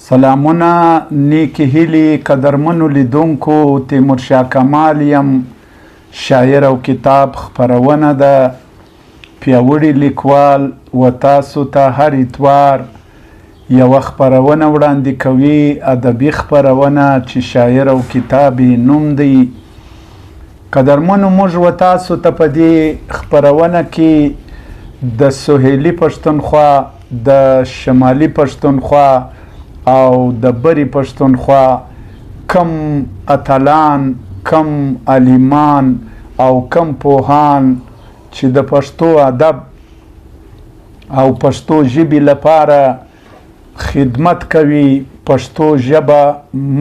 سلامونه نیکی هیلی قدرمنو لیدونکو تیمورشاه کمال یم. شاعر او کتاب خپرونه ده. پیاوړي لیکوال و تاسو ته هر اتوار یوه خپرونه وړاندې کوي، ادبي خپرونه چې شاعر او کتاب یې نوم دی. قدرمنو موږ و تاسو ته په دې خپرونه کې د سهیلي پښتونخوا، د شمالي پښتونخوا او د بری پښتونخوا کم اتلان، کم علیمان او کم پوهان چې د پښتو ادب او پښتو ژبې لپاره خدمت کوي، پښتو ژبه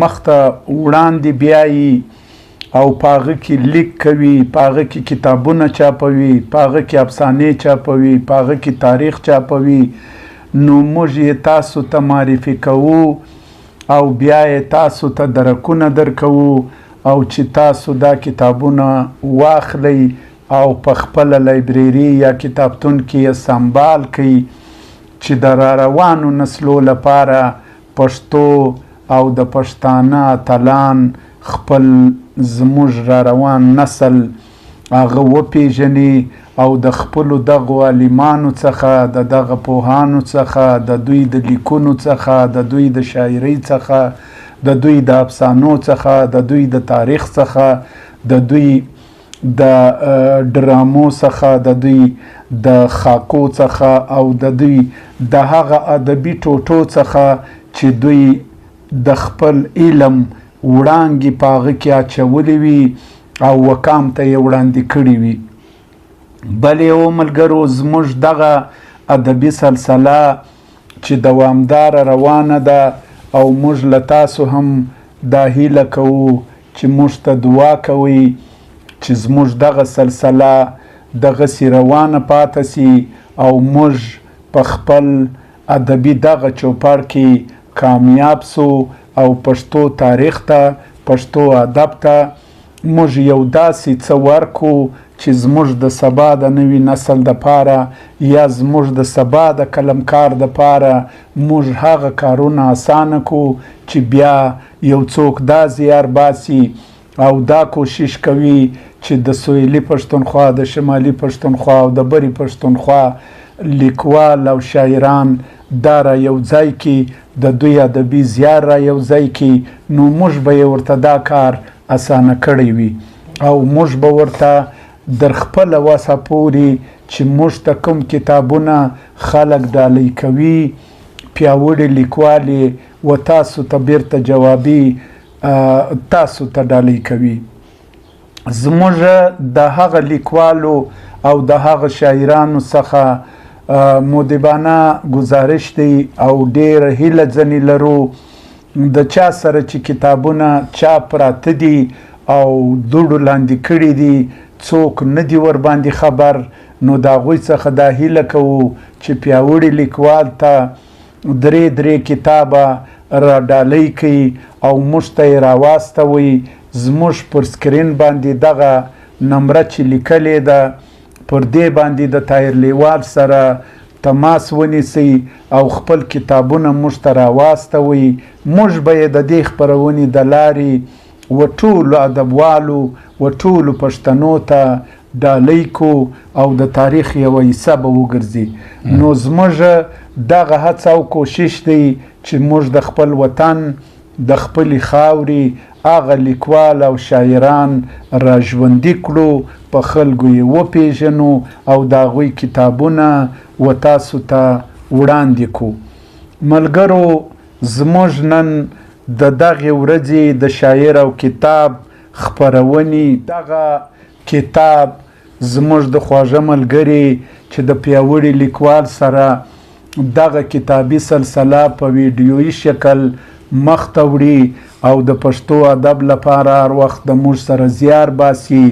مخته وړاندې بیایي او په هغه کې لیک کوي، په هغه کې کتابونه چاپوي، په هغه کې افسانې چاپوي، په هغه کې تاریخ چاپوي. نو موږ یې تاسو ته معرفي کوو او بیا یې تاسو ته درکونه درکوو او چې تاسو دا کتابونه واخلئ او په خپله لایبرري یا کتابتون کې یې سمبال کړئ چې د را روانو نسلو لپاره پښتو او د پښتانه اتلان خپل زموږ را روان نسل هغه وپیژني او د خپلو دغو علیمانو څخه، د دغه پوهانو څخه، د دوی د لیکونو څخه، د دوی د شاعرۍ څخه، د دوی د افسانو څخه، د دوی د تاریخ څخه، د دوی د ډرامو څخه، د دوی د خاکو څخه او د دوی د هغه ادبي ټوټو څخه چې دوی د خپل علم وړانګې په هغه کې اچولې وي او وکام ته یې وړاندې کړي وي. بلې او ملګرو، زموږ دغه ادبي سلسله چې دوامداره روانه ده او موږ له تاسو هم دا هیله کوو چې موږ ته دعا کوئ چې زموږ دغه سلسله دغسې روانه پاته سي او موږ په خپل ادبي دغه چوپړ کې کامیاب سو او پښتو تاریخ ته، پښتو ادب ته موږ یو داسې څه ورکو چې زموږ د سبا د نوي نسل دپاره یا زموږ د سبا د قلمکار دپاره موږ هغه کارونه اسانه کو چې بیا یو څوک دا زیار باسي او دا کوشش کوي چې د سویلي پښتونخوا، د شمالي پښتونخوا او د بری پښتونخوا لیکوال او شاعران دا را یو ځای کې د دوی ادبي زیار را یو ځای کې، نو موږ به یې ورته دا کار اسانه کړی وي او موږ به ورته در خپله وسه پورې چې موږ ته کوم کتابونه خلک ډالۍ کوي، پیاوړي لیکوال یې و تاسو ته بیرته جوابي تاسو ته ډالۍ کوي. زموږ د هغه لیکوالو او د هغه شاعرانو څخه مودبانه گزارش دی او ډېر هیله ځنې لرو د چا سره چې کتابونه چاپ پراته دي او دوړو لاندې کړي دي، څوک نه دي ورباندې خبر، نو د هغوی څخه دا هیله کوو چې پیاوړي لیکوال ته درې کتابه را ډالۍ کوي او موږ ته یې راواستوئ. زموږ پر سکرین باندې دغه نمره چې لیکلې ده پر دې باندې د تایر لیوال سره تماس ونیسئ او خپل کتابونه موږ ته راواستوئ. موږ به یې د دې خپرونې د لارې و ټولو ادبوالو و ټولو پښتنو ته ډالۍ کو او د تاریخ یوه حصه به وګرځي. نو زموږ دغه هڅه او کوشش دی چې موږ د خپل وطن، د خپلې خاورې هغه لیکوال او شاعران را ژوندي کړو، په خلکو یې وپیژنو او د هغوی کتابونه و تاسو ته وړاندې کو. ملګرو، زموږ نن د دغې ورځې د شاعر او کتاب خپرونې دغه کتاب زموږ د خواږه ملګري چې د پیاوړي لیکوال سره دغه کتابي سلسله په ویډیویي شکل مخ ته وړي او د پښتو ادب لپاره هر وخت د موږ سره زیار باسي.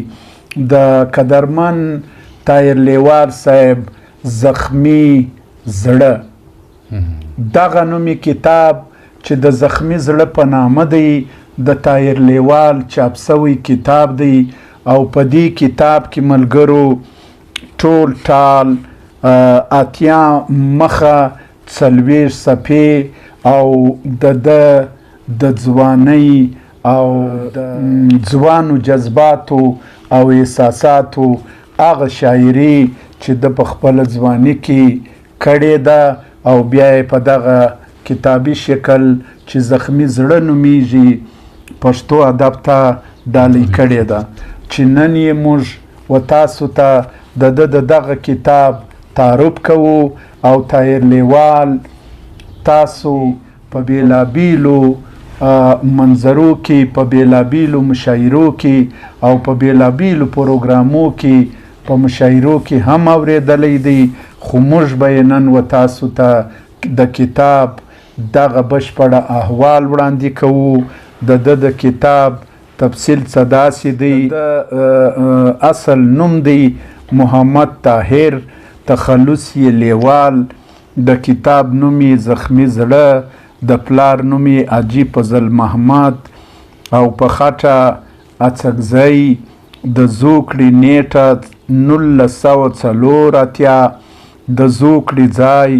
د قدرمن تایر لیوال صاحب زخمی زړه، دغه نومي کتاب چې د زخمی زړه په نامه دی، د تایر لیوال چاپ سوی کتاب دی او په دې کتاب کې ملګرو ټول ټال اتیا مخه 40 صفحې او د ځوانۍ او د ځوانو جذباتو او احساساتو هغه شاعري چې د په خپله ځواني کې کړې ده او بیا یې په دغه کتابي شکل چې زخمي زړه نومیږي پښتو ادب ته ډالۍ کړې ده چې نن یې موږ و تاسو ته د دغه کتاب تعارف کوو او طاهر لیوال تاسو په بېلابېلو منظرو کې په بېلابېلو مشاعرو کې او په بېلابېلو پروګرامو کې په مشاعرو کې هم اورېدلی دی خو موږ به یې نن و تاسو ته د کتاب دغه بشپړه احوال وړاندې کوو د کتاب تفصیل څه داسې دی د اصل نوم دی محمد طاهر تخلص یې لیوال د کتاب نوم یې زخمي زړه د پلار نوم یې حاجي فضل محمد او په خټه اڅکزی د زوکړې نیټه 1984 د زوکړې ځای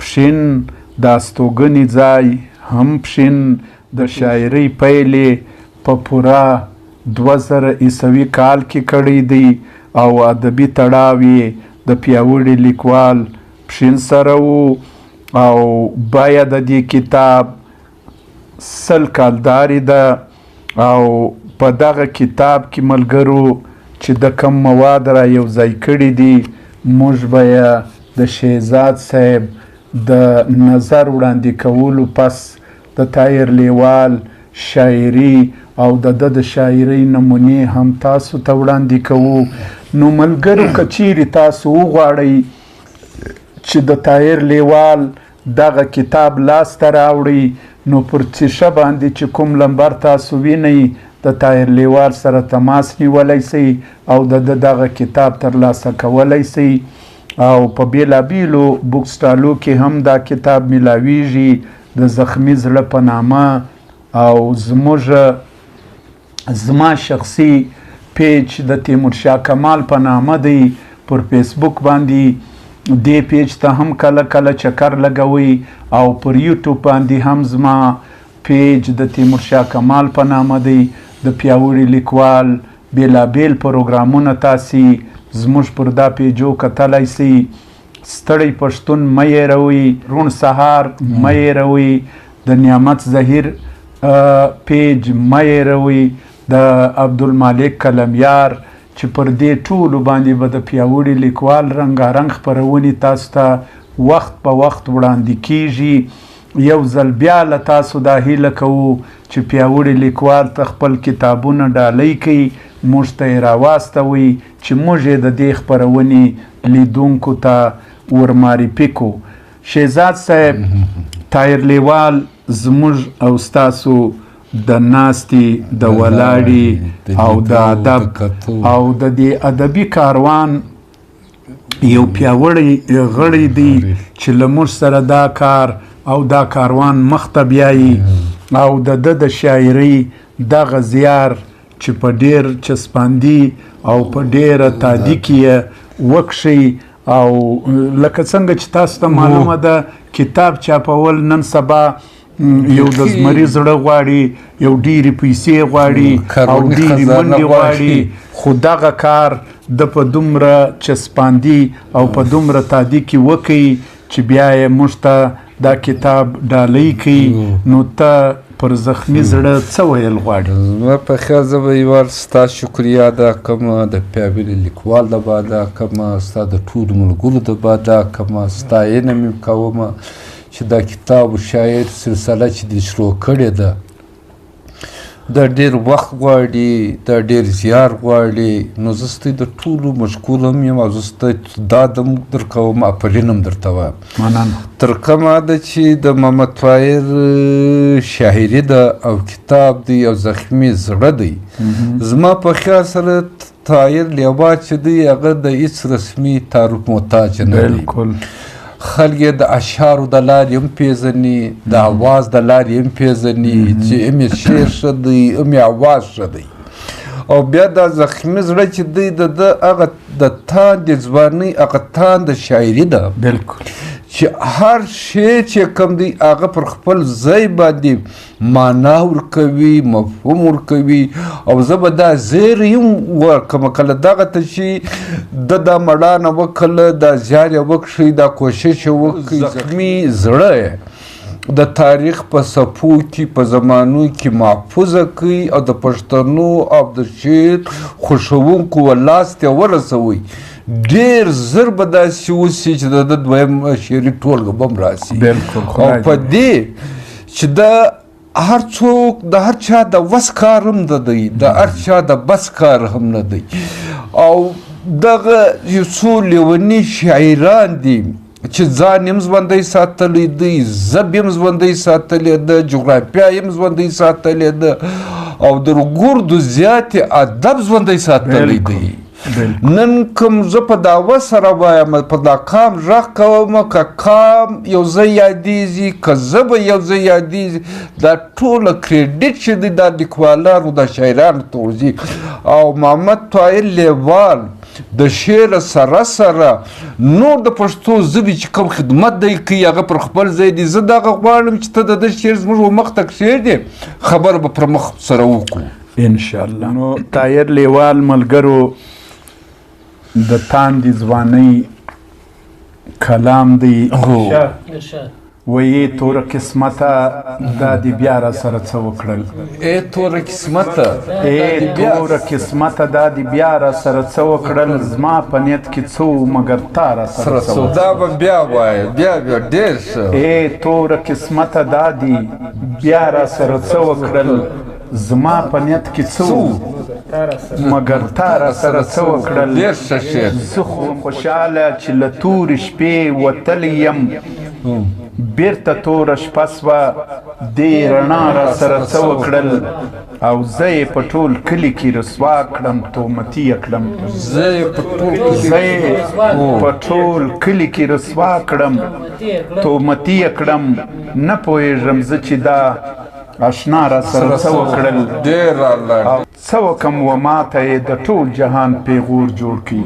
پښین د استوګنې ځای هم پښین د شاعرۍ پیلې په پوره 2000 عیسوي کال کې کړی دی او ادبي تړاو یې د پیاوړي لیکوال پښین سره و او باید د دې کتاب 100 کالداري ده او په دغه کتاب کې ملګرو چې د کم مواد را یو ځای کړي دي موږ به د شهزاد صاحب د نظر وړاندې کولو پس د طاهر لیوال شاعري او د شاعرۍ نمونې هم تاسو ته وړاندې کوو نو ملګرو که چیرې تاسو وغواړئ چې د طاهر لیوال دغه کتاب لاسته راوړئ نو پر څیشه باندې چې کوم لمبر تاسو وینئ د طاهر لیوال سره تماس نیولی سئ او دغه کتاب ترلاسه کولی سئ او په بېلابېلو بوک سټالو کې هم دا کتاب میلاویږي د زخمي زړه په نامه او زما شخصي پیج د تیمورشاه کمال په نامه دی پر فیسبوک باندې دې پیج ته هم کله کله چکر لګوئ او پر یوټیوب باندې هم زما پیج د تیمورشاه کمال په نامه دی د پیاوړي لیکوال بېلابېل پروګرامونه تاسې زموږ پر دا پیجو کتلی سئ ستړی پښتون مه هېروئ روڼ سهار مه هېروئ د نعمت ظهیر پیج مه هېروئ د عبدالمالک کلمیار چې پر دې ټولو باندې به د پیاوړي لیکوال رنګارنګ خپرونې تاسو ته وخت په وخت وړاندې کیږي یو ځل بیا له تاسو دا هیله کوو چې پیاوړي لیکوال ته خپل کتابونه ډالۍ کوي موږ ته یې راواستوئ چې موږ یې د دې خپرونې لیدونکو ته ورمعرفي کړو شهزاد صاحب طاهر لیوال زموږ او ستاسو د ناستې د ولاړې او د ادب او د دې ادبي کاروان یو پیاوړی غړی دی چې له موږ سره دا کار او دا کاروان مخ ته بیایي او د شاعرۍ دغه زیار چې په ډېر چسپاندي او په ډېره تادي کې یې وکښئ او لکه څنګه چې تاسو ته معلومه ده کتاب چاپول نن سبا یو د زمري زړه غواړي یو ډېرې پیسې غواړي او ډېرې منډې غواړي خو دغه کار د په دومره چسپاندي او په دومره تادي کې وکړي چې بیا یې موږ ته دا کتاب ډالۍ کوي نو ته پر زخمي زړه څه ویل غواړي زما په خیال زه به یوار ستا شکریه ادا کوم د پیاوړي لیکوال د باده کوم ستا د ټولو ملګرو د باده کوم ستاینه مې کومه چې دا کتاب شاعر سلسله چې دې شروع کړې ده دا ډېر وخت غواړي دا ډېر زیار غواړي نو زه ستاسو د ټولو مشکور هم یم او زه ستاسو دا هم درکوم افرین هم درته وایم تر کومه ده چې د محمد طاهر شاعري ده او کتاب دی او زخمي زړه دی زما په خیال سره طاهر لیوال چې دی هغه د هېڅ رسمي تعارف محتاج نه دی خلک یې د اشعارو د لارې هم پېژني د اواز د لارې هم پېژني چې ام یې شعر ښه دی ام یې اواز ښه دی او بیا دا زخمي زړه چې دی د هغه د تاند د ځوانۍ هغه تاند د شاعري ده بلکل چې چې هر شی چې کوم دی هغه پر خپل ځای باندې معنا ورکوي، مفهوم ورکوي. او زه به دا زیر هم ورکړم کله دغه ته چې دا مړانه وکړله، دا زیار یې وکړي، دا کوشش یې وکړي، زخمي زړه د تاریخ په صفو کې په زمانو کې محفوظه کړي او د پښتنو او د شعر خوښوونکو لاس ته ورسوي. ډېر زر به داسې وسي چې د ده دویم شعري ټولګه به هم راسي. او په دې چې د هر څوک د هر چا د وس کار هم نه دی، د هر چا د بس کار هم نه دی. او دغه یو څو لیوني شاعران دي چې ځان یم ژوندی ساتلی دی، ژبه یم ژوندی ساتلې ده، جغرافیه یم ژوندی ساتلې ده، او د رګردو زیاتې ادب ژوندی ساتلی دی. نن کوم زه په دعوه سره وایم په دا قام غږ کوم، که قام یو ځای یادېږي، که ژبه یو ځای یادېږي، دا ټوله کریډیټ چې دی دا لیکوالانو د شاعرانو ته ورځي. او محمد طاهر لیوال د شعر سره سره نور د پښتو ژبې چې کوم خدمت دی کوي هغه پر خپل ځای دی. زه دغه غواړم چې ته د ده شعر زموږ مخ ته کښېږدې، خبره به پر مخ سره وکړو انشاءالله. نو طاهر لیوال ملګرو د تاندې ځوانۍ کلام دی ویې توره قسمته دا دې بیا را سره څه وکړل. ای توره قسمته، ای توره قسمته دا دې بیا را سره څه وکړل، زما په نیت کې څه و مګر تا را سره څه وکړل. دا به بیا وایه، بیا ډېر ښه. ای توره قسمته دا دې بیا را سره څه وکړل، زما په نیت کې څه و مګر تا را سره څه وکړل. ډېر ښه شعر. زه خو خوشحاله چې له تورې شپې وتلی یم، بیرته توره شپه سوه دې رڼا را سره څه وکړل، او زه یې په ټول کلي کې رسوا کړم، تهمتي یې کړم. زه یې په ټول کلي کې رسوا کړم، تهمتي یې کړم. نه پوهېږم زه چې دا اشنا را سره څه وکړل. ډېر الله څه وکم و ماته یې د ټول جهان پیغور جوړ کړي.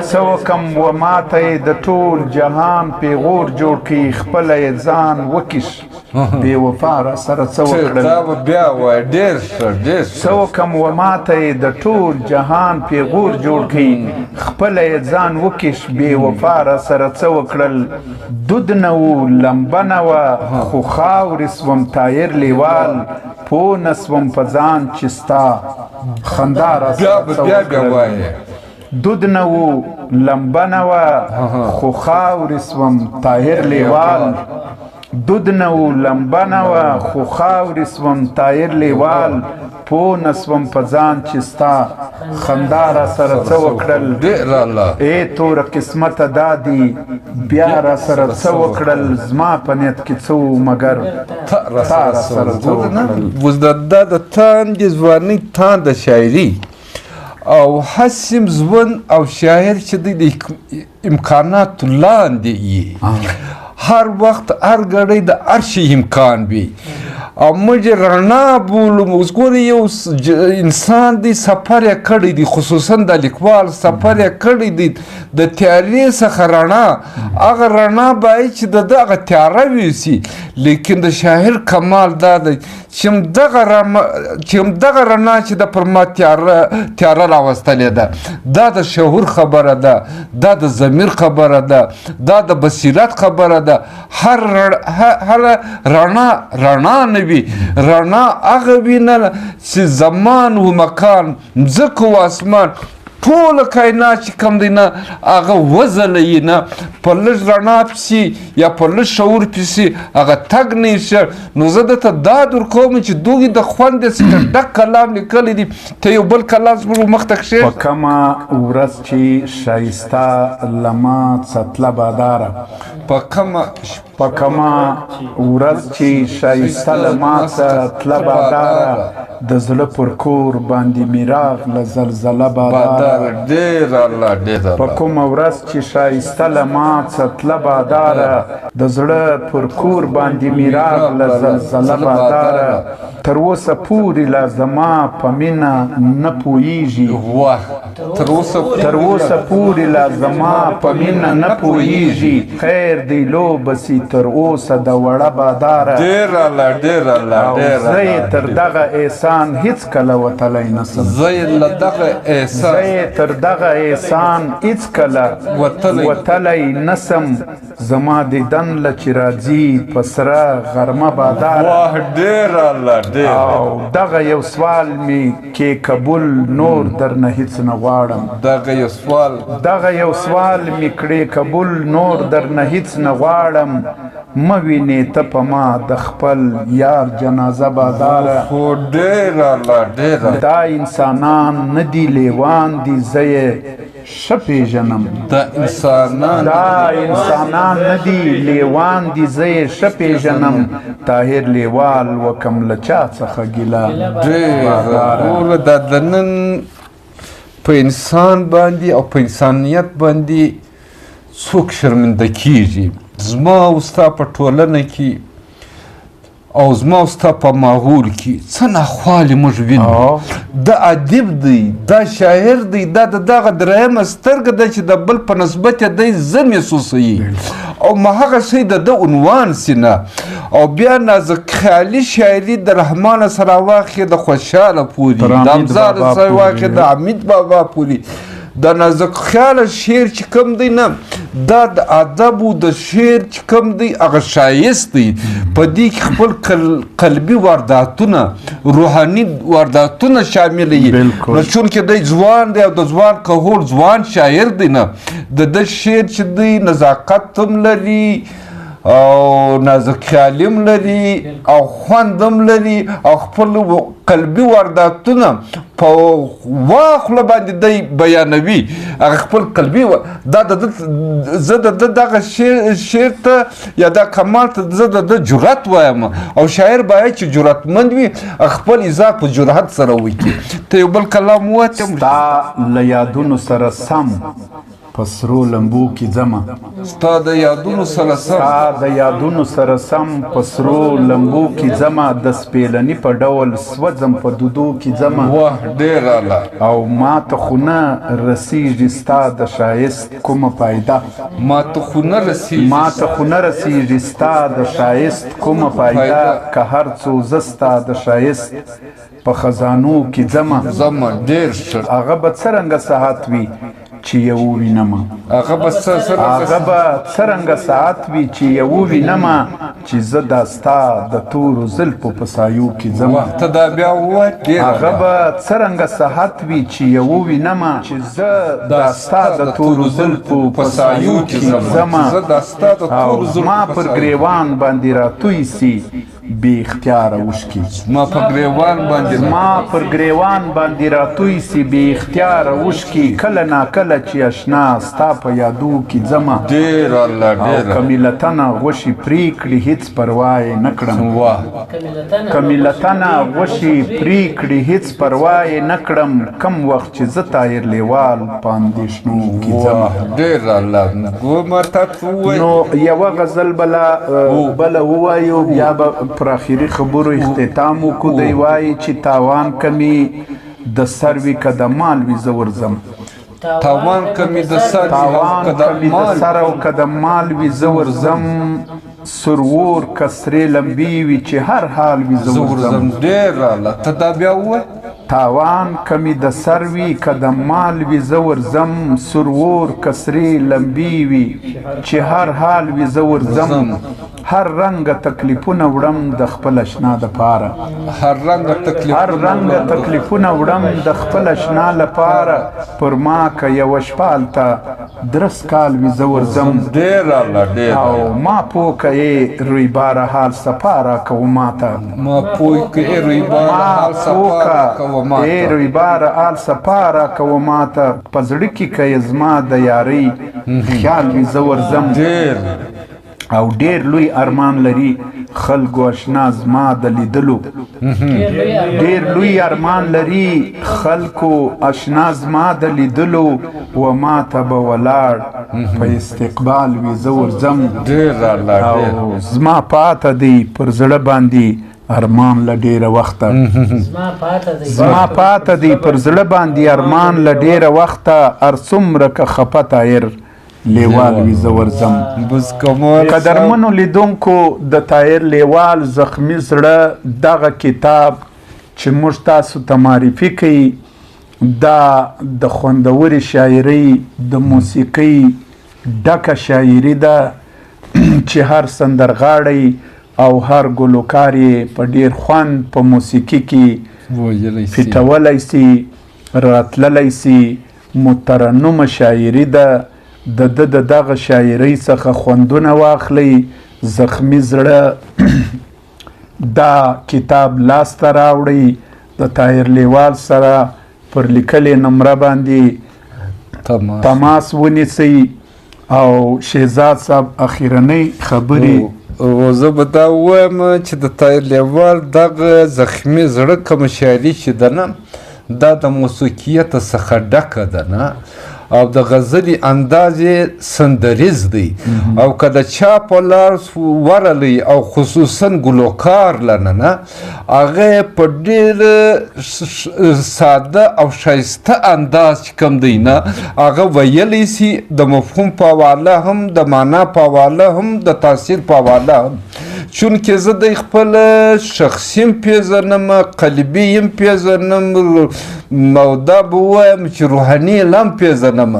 څه وکم و ماته یې د ټول جهان پیغور جوړ کړي، خپله یې ځان وکیش بې وفا را سره څه وکړل. دا به بیا وایه، ډېر ښه ډېر ښه. څه وکم و ماته یې د ټول جهان پیغور جوړ کړي، خپله یې ځان وکیش بې وفا را سره څه وکړل. دود نه و لمبه نه وه خو خاورې سوم طاهر لیوال، پوه نه سوم په ځان چې ستا خندا را سره څه وکړل. دود نه و لمبه نه وه خو خاورې سوم طاهر لیوال، دود نه و لمبه نه وه خو خاورې سوم طاهر لیوال، پوه نه سوم په ځان چې ستا خندا را سره څه وکړل. ای توره قسمته دا دې بیا را سره څه وکړل، زما په نیت کې څه و مګر تا را سره څه وکړل. اوس دا د تاندې ځوانۍ تانده شاعري او حسیم ژوند او شاعر چې دی د امکاناتو لاندې یي، هر وخت هر ګړی د هر شي امکان وي. او موږ رڼا بولو. اوس ګورې یو انسان دی سفر یې کړی دی، خصوصا د لیکوال سفر یې کړی دی د تیارې څخه رڼا. هغه رڼا باید چې د ده هغه تیاره ویسي، لیکن د شاعر کمال دا دی چې همدغه رڼا چې د پر ما تیاره راوستلې ده، دا د شعور خبره ده، دا د ضمیر خبره ده، دا د بصیرت خبره ده. هر رڼا نه وي، رڼا هغه وي نه چې زمان و مکان، مځکه و اسمان، ټول کائنات چې کوم دی نه هغه وځلوي نه، په لږ رڼا پسې یا په لږ شعور پسې هغه تګ نه شي. نو زه درته ډاډ ورکوم چې دوی د خوند څخه ډک کلام لیکلی دی. ته یو بل کلام زموږ مخ ته کښېږده. په کومه ورځ چې ښایسته له ما څتله باداره، په کومه ورځ چې ښایسته له ما څتله باداره، د زړه پر کور باندې میراغ له زلزله باداره ډېر الله ډېر په کومه ورځ چې شایسته له ما څتله باداره د زړه پر کور باندې میراغ له زلزله باداره تر اوسه پورې لا زما په مینه نه پوهېږي تر اوسه پورې لا زما په مینه نه پوهېږي خیر دی لوبه سي تر اوسه د وړه باداره ډېر الله ډېر الله ډېر زه یې تر دغه احسان هیڅ کله وتلی نسم زه یې له دغه احسان زه یې تر دغه احسان هیڅ کله وتلی نسم زما دیدن له چې راځي په سره غرمه باداره واه ډېر الله ډېر او دغه یو سوال مې کې قبول نور درنه هیڅ نه غواړم دغه یو سوال مې کړې قبول نور درنه هیڅ نه غواړم مه وینې ته په ما د خپل یار جنازه باداره خو ډېر الله ډېر دا انسانان نه دي لیوان دي زه یې ښه پېژنم دا انسانان نه دي لیوان دي زه یې ښه پېژنم طاهر لیوال وکم له چا څخه ګیله ډېر دا د نن په انسان باندې او په انسانیت باندې څوک شرمنده کیږي زما او ستا په ټولنه کې او زما او ستا په ماحول کې څه ناخوالې موږ وینو دا ادیب دی دا شاعر دی دا د دغه درېیمه سترګه ده چې د بل په نسبت یې دی زه محسوسوي او ما هغه شی د ده عنوان سي نه او بیا نازک خیالي شاعري د رحمانه سره واخلې د خوشحاله پورې د ابزار سره واخلې د حمید بابا پورې د نازک خیاله شعر چې کوم دی نه دا د ادب او د شعر چې کوم دی هغه ښایست دی په دې کې خپل قلبي وارداتونه روحاني وارداتونه شامل وي نو چونکې دی ځوان دی او د ځوان کهول ځوان شاعر دی نه د ده شعر چې دی نزاکت هم لري او نازک خیالي هم لري او خوند هم لري او خپل قلبي وارداتونه په واخله باندې دی بیانوي هغه خپل قلبي زه د ده دغه شعر ته یا دا کمال ته زه د ده جرأت وایم او شاعر باید چې جرأتمند وي خپل اظهار په جرأت سره وکړي ته یو بل کلام ووایه ستا له یادونو سره سم په سرو لمبو کې ځمه ستا د یادونو سره سم په سرو لمبو کې ځمه د سپېلني په ډول سوځم په دودو کې ځمه واه ډېر الله او ما ته خو نه رسیږي ستا د ښایست کومه فایده ما ته خو نه رسیږي ستا د ښایست کومه فایده که هر څو زه ستا د ښایست په خزانو کې ځمه ډېر ښه هغه به څرنګه ساعت وي چې یو وینم هغه به څرنګه ساعت وي چې یو وینم چې زه دا ستا د تورو زلفو په سایو کې ځمه ته دا بیا ووایه هغه به څرنګه ساعت وي چې یو وینم چې زه دا ستا د تورو زلفو په سایو کې ځمه او زما پر ګریوان باندې راتوی سي بی اختیاره اوښکې ما په ګریوان باندې راتوی سي بی اختیاره اوښکې کله ناکله چې اشنا ستا په یادو کې ځمه ډېر الله ډېر او که ملتنه غوښې پرې کړي هېڅ پروا یې نه کړم که ملتنه غوښې پرې کړي هېڅ پروا یې نه کړم کم وخت چې زه طاهر لیوال په اندېښنو کې ځمه ډېر الله نو یوه غزل بله ووایو بیا به پر اخري خبرو اختتام وکړو دی وایي چې تاوان کمی د سر وي که د مال وي زه ورځم تاوان کمی د سر او که د مال وي زه ورځم سرور کسرې لمبې وي چې هر حال وي زه ورځم ډېر الله ته دا بیا ووایه تاوان کمی د سر وي که د مال وي زه ورځم سرور کسرې لمبې وي چې هر حال وي زه ورځم هر رنګه تکلیفونه وړم د خپل اشنا دپاره هر رنګه تکلیفونه وړم د خپل اشنا لپاره پر ما که یوه شپه هلته درس کال وي زه ورځم ډېر الله ډېر او ما پوه که یې رویباره حال صفا راکوه ماته رویباره حال صفا راکوه ماته په زړه کې که یې زما د یارۍ خیال وي زه ورځم او ډیر لوی ارمان لري خلکو اشنا زما د لیدلو ډیر لوی ارمان لري خلکو اشنا زما د لیدلو و ما ته به ولاړ په استقبال وي زه ورځم او زما پاته دی پر زړه باندې ارمان له ډیره وخته زما پاته دی پر زړه باندې ارمان له ډیره وخته هر څومره که خفه طایر لیوال وي زه ورځم قدرمنو لیدونکو د طایر لیوال زخمی زړه دغه کتاب چې موږ تاسو ته معرفي کوي دا د خوندورې شاعرۍ د موسیقۍ ډکه شاعري ده چې هر سندرغاړی او هر ګلوکار یې په ډیر خوند په موسیقي کې فټولی سي راتللی سي مترنمه شاعري ده د دغه شاعرۍ څخه خوندونه واخلئ زخمی زړه دا کتاب لاسته راوړئ د طاهر لیوال سره پر لیکلې نمره باندې تماس ونیسئ او شهزاد صاحب اخیرنۍ خبرې زه به دا ووایم چې د طاهر لیوال دغه زخمی زړه کومه شاعري چې ده نه دا د موسیقیت څخه ډکه ده نه او د غزلي انداز یې سندریز دی او که د چا په لار ورلی او خصوصا ګلوکار لننه هغه په ډېر ساده او ښایسته انداز چې کوم دی نه هغه ویلی سي د مفهوم په حواله هم د معنا په حواله هم د تاثیر په حواله هم چونکې زه د خپل شخصي پیژنم قلبي یم پیژنم او دا به ووایم چې روحاني لا هم پیژنم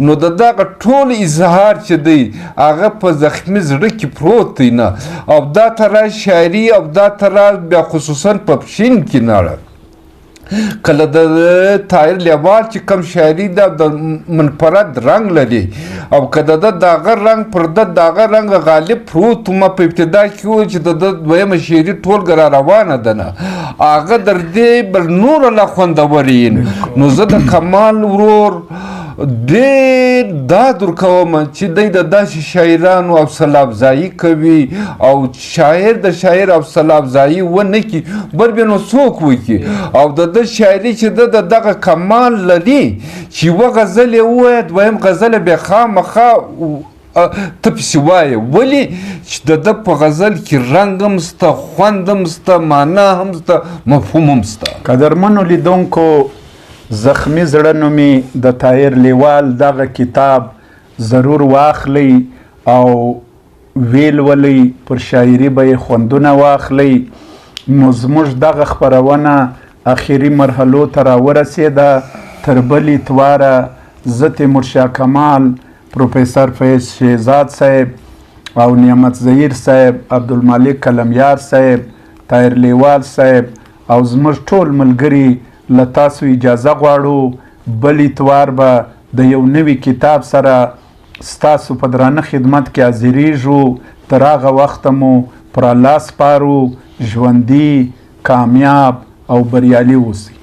نو د دغه ټول اظهار چې دی هغه په زخمي زړه کې پروت دی نه او دا ترا شاعري او دا ترا بیا خصوصا په پښین کې ناړه کله د طاهر لیوال چې کوم شاعري ده د منفرد رنګ لري او که د ده دغه رنګ پر ده دغه رنګ غالب پروت ما په ابتدا کې و چې د ده دویمه شاعري ټولګه را روانه ده نه هغه در دې بل نوره لا خوندورې نو زه د کمال ورور ډېر داد ورکوم چې دی د داسې شاعرانو حوصله افزایي کوي او شاعر د شاعر حوصله افزایي ونه کړي بل بیا نو څوک وکړي او د ده شاعري چې ده د دغه کمال لري چې یوه غزل یې ووایه دویم غزل یې بیا خامخا ته پسې وایه ولې چې د ده په غزل کې رنګ هم شته خوند هم شته معنا هم شته مفهوم هم شته قدرمنو لیدونکو زخمی زړه نومې د طاهر لیوال دغه کتاب ضرور واخلئ او ویل ولئ پر شاعري به یې خوندونه واخلئ نو زموږ دغه خپرونه اخري مرحلو ته راورسېده تر بل اتواره زه تیمورشاه کمال پروفیسر فیض شهزاد صاحب او نعمت ظهیر صاحب عبدالمالک کلمیار صاحب طاهر لیوال صاحب او زموږ ټول ملګري له تاسو اجازه غواړو بل اتوار به د یو نوي کتاب سره ستاسو په درانه خدمت کې حاضریږو تر هغه وخته مو پر الله سپارو ژوندي کامیاب او بریالي اوسئ